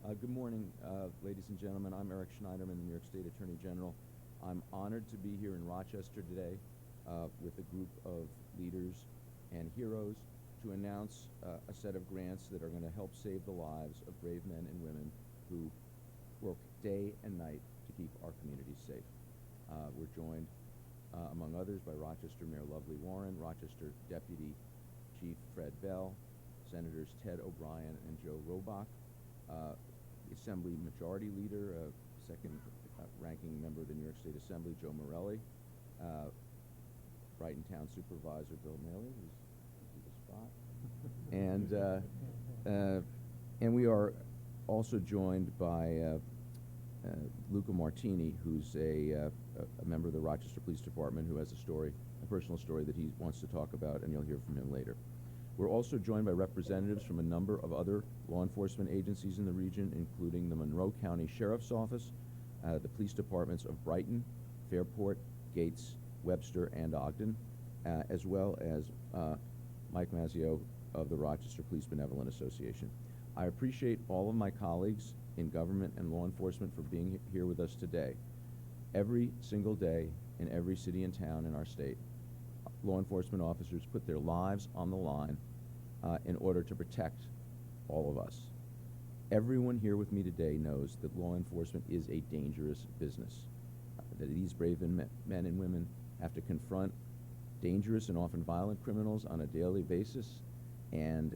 Good morning, ladies and gentlemen. I'm Eric Schneiderman, the New York State Attorney General. I'm honored to be here in Rochester today with a group of leaders and heroes to announce a set of grants that are going to help save the lives of brave men and women who work day and night to keep our communities safe. We're joined, among others, by Rochester Mayor Lovely Warren, Rochester Deputy Chief Fred Bell, Senators Ted O'Brien and Joe Robach, the Assembly Majority Leader, second ranking member of the New York State Assembly, Joe Morelle, Brighton Town Supervisor Bill Maley, who's the spot, and we are also joined by Luca Martini, who's a member of the Rochester Police Department, who has a personal story that he wants to talk about, and you'll hear from him later. We're also joined by representatives from a number of other law enforcement agencies in the region, including the Monroe County Sheriff's Office, the police departments of Brighton, Fairport, Gates, Webster, and Ogden, as well as Mike Mazzio of the Rochester Police Benevolent Association. I appreciate all of my colleagues in government and law enforcement for being here with us today. Every single day in every city and town in our state, law enforcement officers put their lives on the line in order to protect all of us. Everyone here with me today knows that law enforcement is a dangerous business, that these brave men and women have to confront dangerous and often violent criminals on a daily basis, and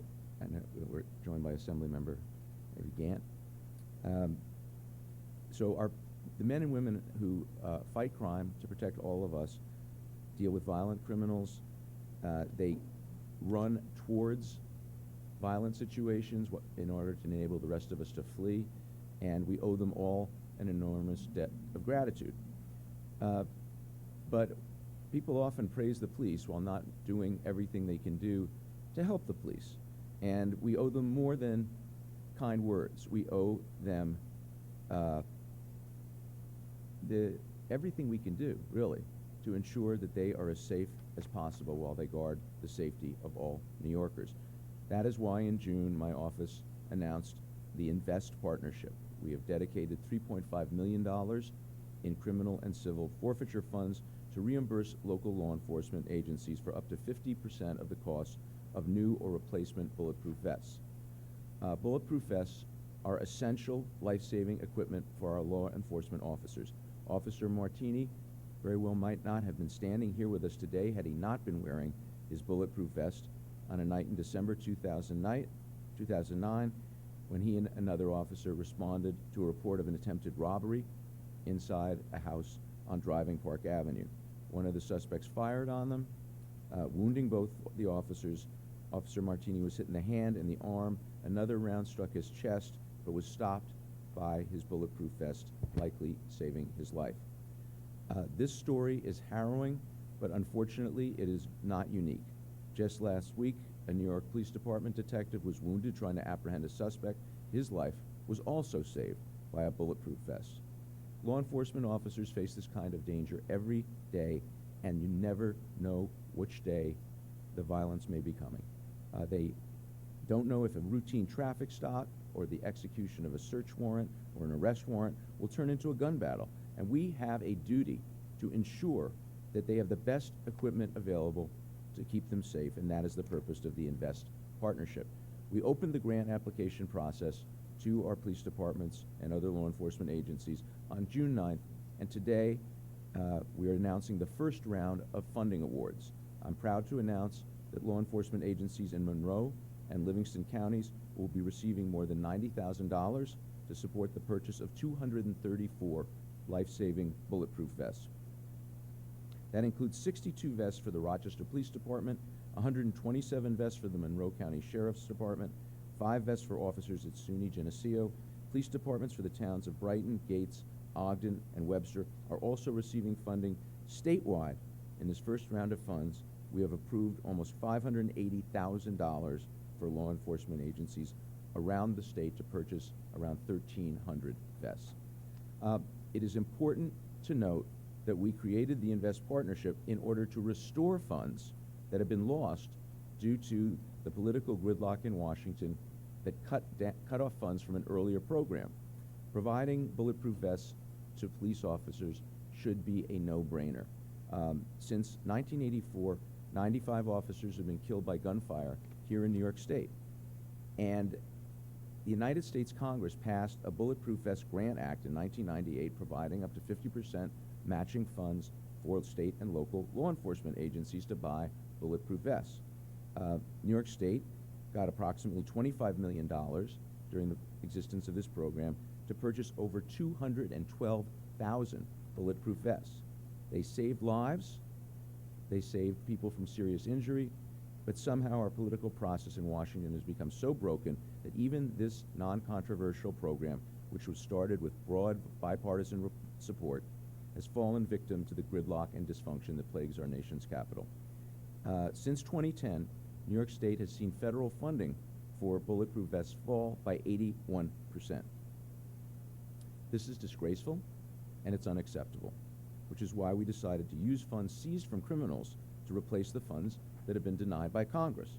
we're joined by Assemblymember Gant. So the men and women who fight crime to protect all of us deal with violent criminals. They run towards violent situations in order to enable the rest of us to flee, and we owe them all an enormous debt of gratitude. But people often praise the police while not doing everything they can do to help the police, and we owe them more than kind words. We owe them everything we can do, really, to ensure that they are as safe as possible while they guard the safety of all New Yorkers. That is why in June my office announced the inVEST partnership. We have dedicated $3.5 million in criminal and civil forfeiture funds to reimburse local law enforcement agencies for up to 50% of the cost of new or replacement bulletproof vests. Bulletproof vests are essential life-saving equipment for our law enforcement officers. Officer Martini very well might not have been standing here with us today had he not been wearing his bulletproof vest on a night in December 2009 when he and another officer responded to a report of an attempted robbery inside a house on Driving Park Avenue. One of the suspects fired on them, wounding both the officers. Officer Martini was hit in the hand and the arm. Another round struck his chest, but was stopped by his bulletproof vest, likely saving his life. This story is harrowing, but unfortunately it is not unique. Just last week, a New York Police Department detective was wounded trying to apprehend a suspect. His life was also saved by a bulletproof vest. Law enforcement officers face this kind of danger every day, and you never know which day the violence may be coming. They don't know if a routine traffic stop or the execution of a search warrant or an arrest warrant will turn into a gun battle. And we have a duty to ensure that they have the best equipment available to keep them safe, and that is the purpose of the inVEST partnership. We opened the grant application process to our police departments and other law enforcement agencies on June 9th, and today we are announcing the first round of funding awards. I'm proud to announce that law enforcement agencies in Monroe and Livingston counties will be receiving more than $90,000 to support the purchase of 234 life-saving bulletproof vests. That includes 62 vests for the Rochester Police Department, 127 vests for the Monroe County Sheriff's Department, 5 vests for officers at SUNY Geneseo. Police departments for the towns of Brighton, Gates, Ogden, and Webster are also receiving funding statewide. In this first round of funds, we have approved almost $580,000 for law enforcement agencies around the state to purchase around 1,300 vests. It is important to note that we created the inVEST partnership in order to restore funds that have been lost due to the political gridlock in Washington that cut off funds from an earlier program. Providing bulletproof vests to police officers should be a no-brainer. Since 1984, 95 officers have been killed by gunfire here in New York State. And the United States Congress passed a Bulletproof Vest Grant Act in 1998, providing up to 50% matching funds for state and local law enforcement agencies to buy bulletproof vests. New York State got approximately $25 million during the existence of this program to purchase over 212,000 bulletproof vests. They saved lives, they saved people from serious injury, but somehow our political process in Washington has become so broken that even this non-controversial program, which was started with broad bipartisan support, has fallen victim to the gridlock and dysfunction that plagues our nation's capital. Since 2010, New York State has seen federal funding for bulletproof vests fall by 81%. This is disgraceful and it's unacceptable, which is why we decided to use funds seized from criminals to replace the funds that have been denied by Congress.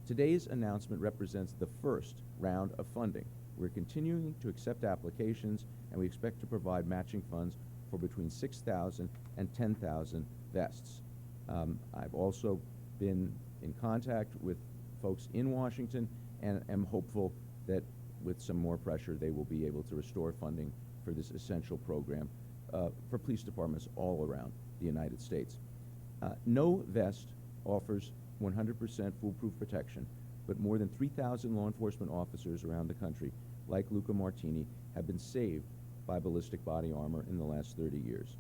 Today's announcement represents the first round of funding. We're continuing to accept applications, and we expect to provide matching funds for between 6,000 and 10,000 vests. I've also been in contact with folks in Washington and am hopeful that with some more pressure they will be able to restore funding for this essential program for police departments all around the United States. No vest offers 100% foolproof protection, but more than 3,000 law enforcement officers around the country, like Luca Martini, have been saved by ballistic body armor in the last 30 years.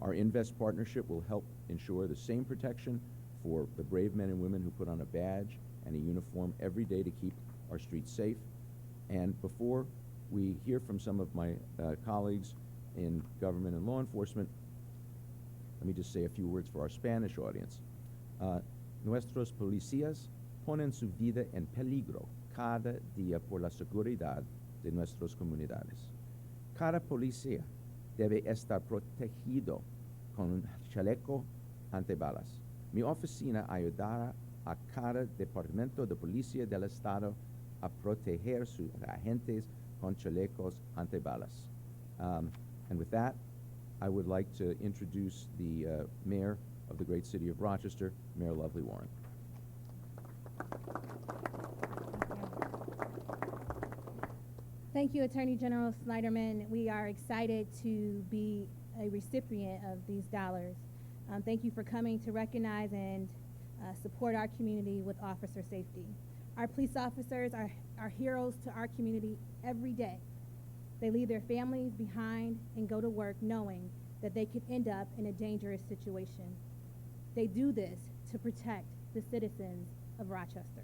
Our inVEST partnership will help ensure the same protection for the brave men and women who put on a badge and a uniform every day to keep our streets safe. And before we hear from some of my colleagues in government and law enforcement, let me just say a few words for our Spanish audience. Nuestros policías ponen su vida en peligro cada día por la seguridad de nuestras comunidades. Cada policía debe estar protegido con un chaleco antibalas. Mi oficina ayudará a cada departamento de policía del estado a proteger sus agentes con chalecos antibalas. And with that, I would like to introduce the mayor of the great city of Rochester, Mayor Lovely Warren. Thank you, Attorney General Schneiderman. We are excited to be a recipient of these dollars. Thank you for coming to recognize and support our community with officer safety. Our police officers are heroes to our community every day. They leave their families behind and go to work knowing that they could end up in a dangerous situation. They do this to protect the citizens of Rochester.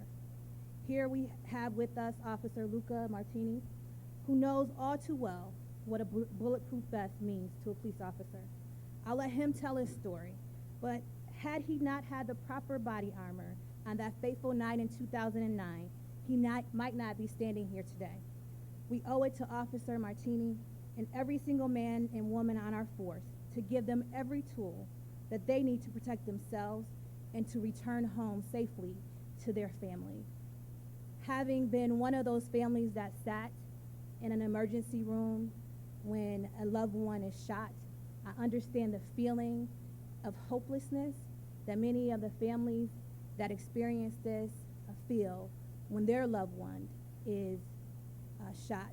Here we have with us Officer Luca Martini, who knows all too well what a bulletproof vest means to a police officer. I'll let him tell his story, but had he not had the proper body armor on that fateful night in 2009, he might not be standing here today. We owe it to Officer Martini and every single man and woman on our force to give them every tool that they need to protect themselves and to return home safely to their family. Having been one of those families that sat in an emergency room when a loved one is shot, I understand the feeling of hopelessness that many of the families that experience this feel when their loved one is shot.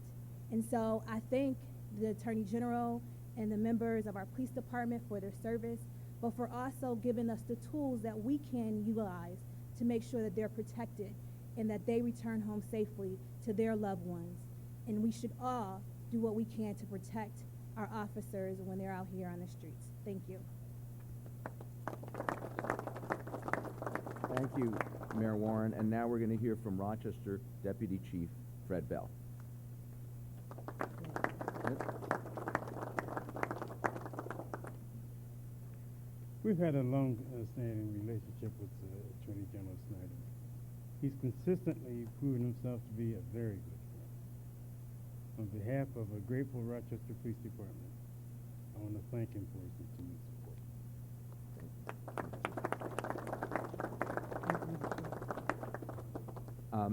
And so I thank the Attorney General and the members of our police department for their service, but for also giving us the tools that we can utilize to make sure that they're protected and that they return home safely to their loved ones. And we should all do what we can to protect our officers when they're out here on the streets. Thank you. Thank you, Mayor Warren. And now we're going to hear from Rochester Deputy Chief Fred Bell. We've had a long-standing relationship with Attorney General Schneiderman. He's consistently proven himself to be a very good friend. On behalf of a grateful Rochester Police Department, I want to thank him for his continued support.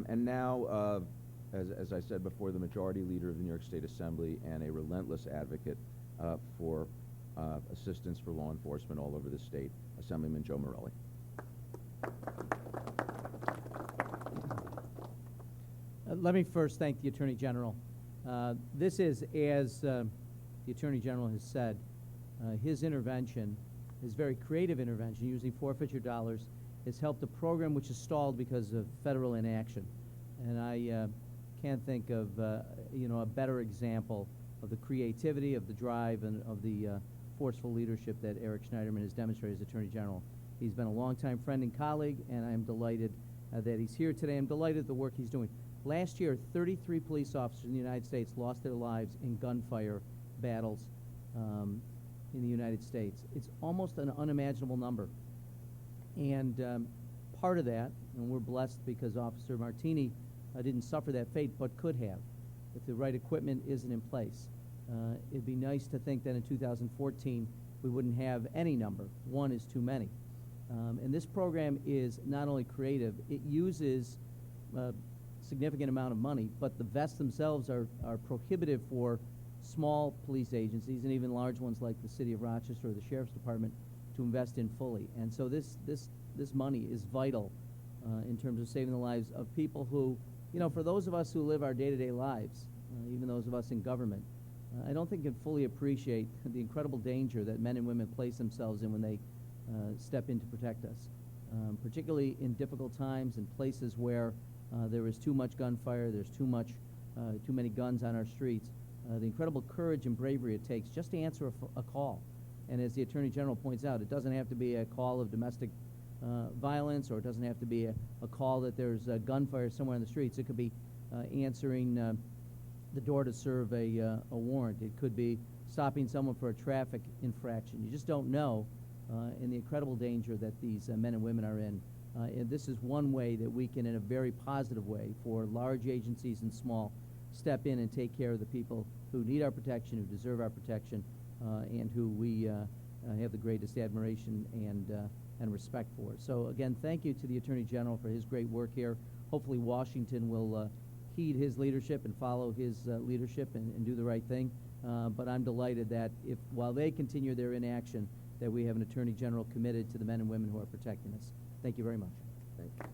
And now as I said before, the majority leader of the New York State Assembly and a relentless advocate for assistance for law enforcement all over the state, Assemblyman Joe Morelle. Let me first thank the Attorney General. This is, as the Attorney General has said, his intervention, his very creative intervention using forfeiture dollars, has helped a program which is stalled because of federal inaction. And I can't think of a better example of the creativity, of the drive, and of the forceful leadership that Eric Schneiderman has demonstrated as Attorney General. He's been a longtime friend and colleague, and I am delighted that he's here today. I'm delighted at the work he's doing. Last year, 33 police officers in the United States lost their lives in gunfire battles in the United States. It's almost an unimaginable number. And part of that, and we're blessed because Officer Martini didn't suffer that fate, but could have if the right equipment isn't in place. It'd be nice to think that in 2014 we wouldn't have any number. One is too many. And this program is not only creative, it uses significant amount of money, but the vests themselves are prohibitive for small police agencies and even large ones like the City of Rochester or the Sheriff's Department to invest in fully. And so this money is vital in terms of saving the lives of people who, for those of us who live our day-to-day lives, even those of us in government, I don't think can fully appreciate the incredible danger that men and women place themselves in when they step in to protect us, particularly in difficult times and places where there is too much gunfire, there's too many guns on our streets. The incredible courage and bravery it takes just to answer a call. And as the Attorney General points out, it doesn't have to be a call of domestic violence, or it doesn't have to be a call that there's gunfire somewhere in the streets. It could be answering the door to serve a warrant. It could be stopping someone for a traffic infraction. You just don't know in the incredible danger that these men and women are in. And this is one way that we can, in a very positive way, for large agencies and small, step in and take care of the people who need our protection, who deserve our protection, and who we have the greatest admiration and respect for. So again, thank you to the Attorney General for his great work here. Hopefully Washington will heed his leadership and follow his leadership and do the right thing. But I'm delighted that while they continue their inaction, that we have an Attorney General committed to the men and women who are protecting us. Thank you very much. Thank you.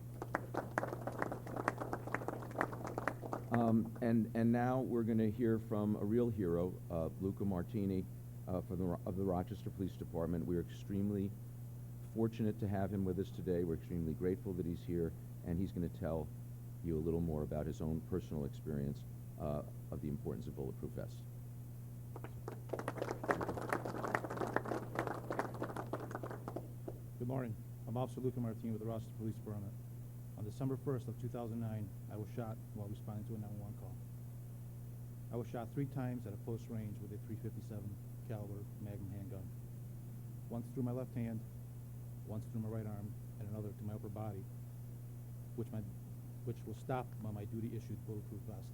And now we're going to hear from a real hero, Luca Martini, of the Rochester Police Department. We're extremely fortunate to have him with us today. We're extremely grateful that he's here, and he's going to tell you a little more about his own personal experience of the importance of bulletproof vests. Good morning. I'm Officer Luca Martini with the Rochester Police Department. On December 1st of 2009, I was shot while responding to a 911 call. I was shot 3 times at a close range with a .357 caliber Magnum handgun. Once through my left hand, once through my right arm, and another to my upper body, which was stopped by my duty-issued bulletproof vest.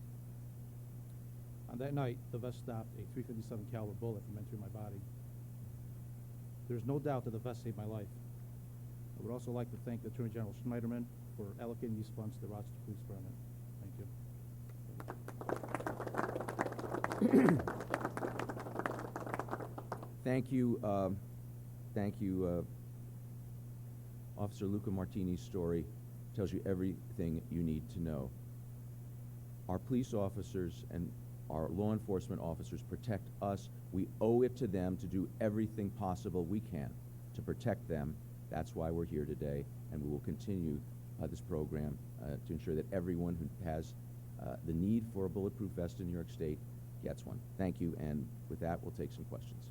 On that night, the vest stopped a .357 caliber bullet from entering my body. There's no doubt that the vest saved my life. I would also like to thank the Attorney General Schneiderman for allocating these funds to the Rochester Police Department. Thank you. Thank you, Officer Luca Martini's story tells you everything you need to know. Our police officers and our law enforcement officers protect us. We owe it to them to do everything possible we can to protect them. That's why we're here today, and we will continue this program to ensure that everyone who has the need for a bulletproof vest in New York State gets one. Thank you, and with that, we'll take some questions.